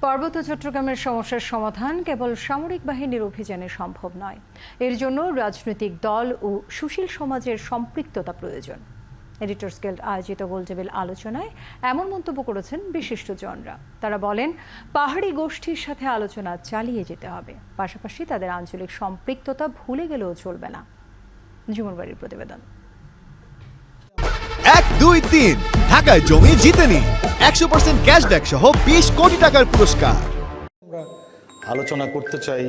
পার্বত্য চট্টগ্রামের সমস্যার সমাধান কেবল সামরিক বাহিনীর অভিযানে সম্ভব নয়। এর জন্য রাজনৈতিক দল ও সুশীল সমাজের সম্পৃক্ততা প্রয়োজন। এডিটর্স গিল্ড আয়োজিত গোলটেবিল আলোচনায় এমন মন্তব্য করেছেন বিশিষ্টজনরা। তারা বলেন, পাহাড়ি গোষ্ঠীর সাথে আলোচনা চালিয়ে যেতে হবে, পাশাপাশি তাদের আঞ্চলিক সম্পৃক্ততা ভুলে গেলেও চলবে না। ঝুমুর বাড়ির প্রতিবেদন। 1, 2, 3 ঢাকায় জমি জিতে নিন 100% ক্যাশব্যাক সহ 20 কোটি টাকার পুরস্কার। আমরা আলোচনা করতে চাই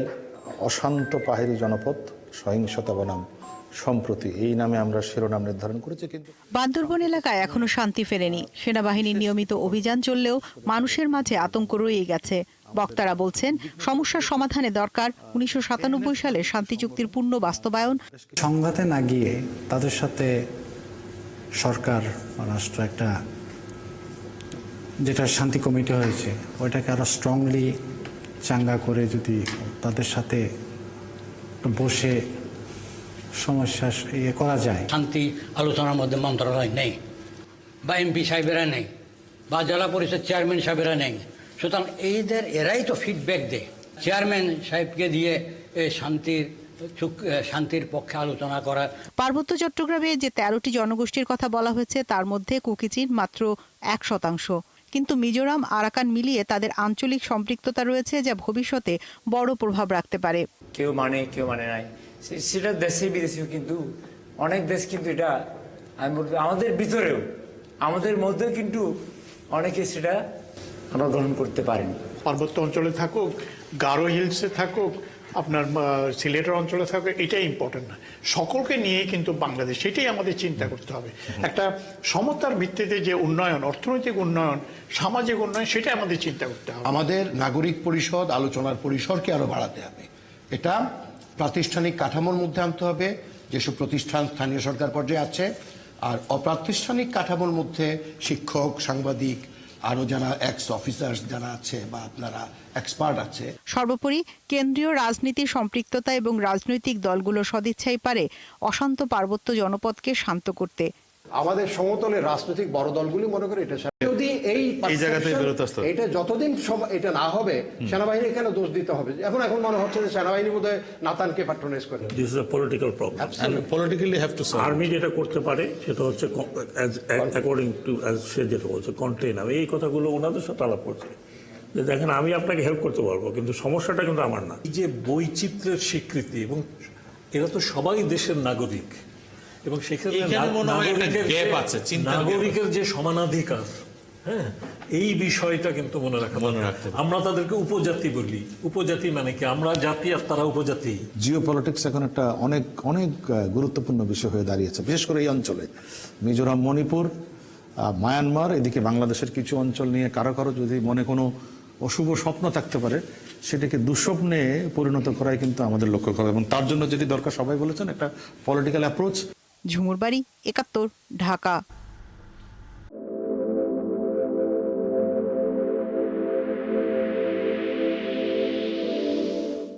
অশান্ত পাহাড়ি জনপদ সহিংসতা বনাম সম্প্রতি, এই নামে আমরা শিরোনাম নির্ধারণ করেছি। কিন্তু বান্দরবন এলাকায় এখনো শান্তি ফেরেনি। সেনাবাহিনীর নিয়মিত অভিযান চললেও মানুষের মাঝে আতঙ্ক রয়ে গেছে। বক্তারা বলছেন, সমস্যার সমাধানে দরকার 1997 সালে শান্তি চুক্তির পূর্ণ বাস্তবায়ন। সংঘাতে না গিয়ে তাদের সাথে সরকার রাষ্ট্র একটা যেটা শান্তি কমিটি হয়েছে ওইটাকে আরো স্ট্রংলি চাঙ্গা করে যদি তাদের সাথে বসে সমস্যা ইয়ে করা যায়। শান্তি আলোচনার মধ্যে মন্ত্রণালয় নেই, বা এমপি সাহেবেরা নেই, বা জেলা পরিষদ চেয়ারম্যান সাহেবেরা নেই। সুতরাং এরাই তো ফিডব্যাক দেয় চেয়ারম্যান সাহেবকে দিয়ে শান্তির পক্ষে আলোচনা করা। পার্বত্য চট্টগ্রামে যে 13টি জনগোষ্ঠীর কথা বলা হয়েছে তার মধ্যে কুকিচিন মাত্র 1%। কিন্তু মিজোরাম, আরাকান মিলিয়ে তাদের আঞ্চলিক সম্পৃক্ততা রয়েছে, যা ভবিষ্যতে বড় প্রভাব রাখতে পারে। কেউ মানে কেউ মানে নাই, সেটা দেশে বিদেশেও কিন্তু অনেক দেশ কিন্তু এটা আমি বলবো আমাদের ভিতরেও আমাদের মধ্যেও কিন্তু অনেকে সেটা আমরা গ্রহণ করতে পারিনি। পার্বত্য অঞ্চলে থাকুক, গারো হিলসে থাকুক, আপনার সিলেটের অঞ্চলে থাকুক, এটাই ইম্পর্টেন্ট না। সকলকে নিয়ে কিন্তু বাংলাদেশ, সেটাই আমাদের চিন্তা করতে হবে। একটা সমতার ভিত্তিতে যে উন্নয়ন, অর্থনৈতিক উন্নয়ন, সামাজিক উন্নয়ন, সেটাই আমাদের চিন্তা করতে হবে। আমাদের নাগরিক পরিষদ আলোচনার পরিসরকে আরো বাড়াতে হবে। এটা প্রাতিষ্ঠানিক কাঠামোর মধ্যে আনতে হবে, যেসব প্রতিষ্ঠান স্থানীয় সরকার পর্যায়ে আছে, আর অপ্রাতিষ্ঠানিক কাঠামোর মধ্যে শিক্ষক, সাংবাদিক, আরো যারা এক্স অফিসার্স যারা আছে বা আপনারা এক্সপার্ট আছে। সর্বোপরি কেন্দ্রীয় রাজনীতির সম্পৃক্ততা এবং রাজনৈতিক দলগুলোর সদিচ্ছাই পারে অশান্ত পার্বত্য জনপদকে শান্ত করতে। আমাদের সমতলের রাজনৈতিক বড় দলগুলি মনে করে এটা যদি এটা যতদিন এটা না হবে, সেনাবাহিনী কেন দোষ দিতে হবে? এখন মনে হচ্ছে যে সেনাবাহিনী বোধহয় নাতানকে প্যাট্রোনাইজ করে। This is a political problem and politically have to solve. Army যেটা করতে পারে সেটা হচ্ছে অ্যাকর্ডিং টু অ্যাজ সে যেটা বলছে কন্টেইন। আমি এই কথাগুলো ওনাদের সাথে আলাপ করছি যে দেখেন, আমি আপনাকে হেল্প করতে পারবো, কিন্তু সমস্যাটা কিন্তু আমার না। এই যে বৈচিত্র্যের স্বীকৃতি, এবং এরা তো সবাই দেশের নাগরিক, এবং সেক্ষেত্রে নাগরিকের যে সমানাধিকার, হ্যাঁ, এই বিষয়টা কিন্তু মনে রাখতে। আমরা তাদেরকে উপজাতি বলি। উপজাতি মানে কি? আমরা জাতি আর তারা উপজাতি। জিও পলিটিক্স এখন একটা অনেক অনেক গুরুত্বপূর্ণ বিষয় হয়ে দাঁড়িয়েছে, বিশেষ করে এই অঞ্চলে মিজোরাম, মণিপুর, মায়ানমার, এদিকে বাংলাদেশের কিছু অঞ্চল নিয়ে কারো কারো যদি মনে কোনো অশুভ স্বপ্ন থাকতে পারে, সেটাকে দুঃস্বপ্নে পরিণত করাই কিন্তু আমাদের লক্ষ্য করা, এবং তার জন্য যেটি দরকার সবাই বলেছেন একটা পলিটিক্যাল অ্যাপ্রোচ। ঝুমুর বাড়ি, 71, ঢাকা।